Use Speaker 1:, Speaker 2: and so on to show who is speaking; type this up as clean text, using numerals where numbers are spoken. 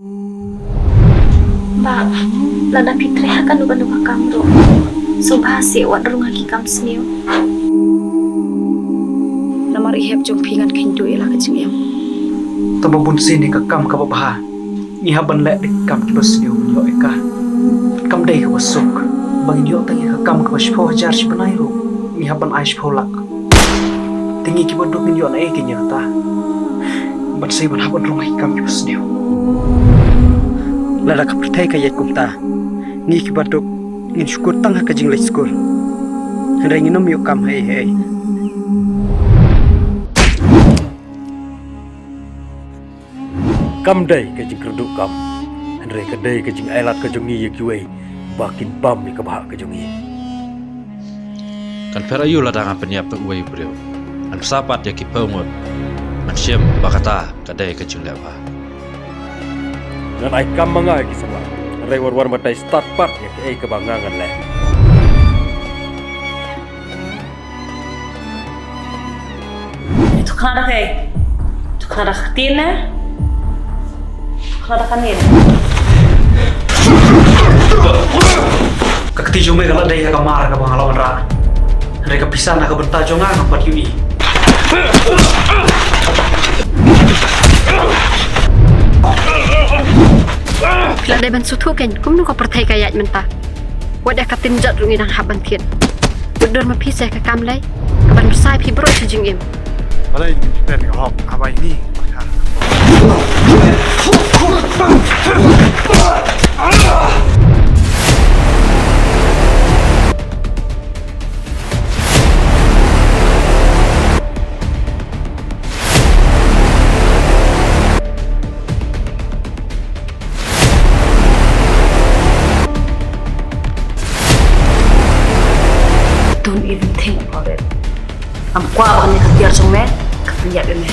Speaker 1: Mbak, lada Fitri akan duga-duga kamro. Subhasi wat runga kam sniu. Namar ihep jong pingan kindu ila kecing em.
Speaker 2: Tababun sini ka kam ka babaha. Ihaban le kam ki basniu yo eka. Kam dei ka basuk. Bangin yo tangi ka kam ka baspo hajar si banairu. Ihaban aish pholak. Tingi ki bodok min yo na eke nyata. Bat sai ban haban runga kam ki basniu. Lada ka pertai ka yet kumta. Ngi ki bodok ngin syukur tang ka jing le skul. Hendai nginom yo kam hei.
Speaker 3: Kam day ke jing kerduk kam, Andre ke day ke jing ailat ke jongi yekiwe, bakin bam ni ke bahak ke jongi.
Speaker 4: Kan perayu lah dengan penyiap uai beliau. Kan sapat ya kipungut, manusia bakata ke day ke jing lepa.
Speaker 3: Dan ai kam mangai ki sama, Andre war matai start part ya ke kebangangan leh.
Speaker 5: Itu kenapa kayak? Itu kenapa ketina? Kenapa kanil?
Speaker 2: Kakti jume kala dai ka mar ka bangalawan ra. Mereka pisah nak benta jonga ka yui.
Speaker 1: Bila dai ban sutu ken kum nu ko pertai kayat menta. Wadah ka tinjat rungi dang haban tien. Bedur ma pisah ka kam lai. Ka ban besai pi bro si jing em.
Speaker 6: Malay kita ni hop apa ini?
Speaker 5: Don't even think about it. I'm qua bằng cái tiệt trong mẹ, cái tiệt này.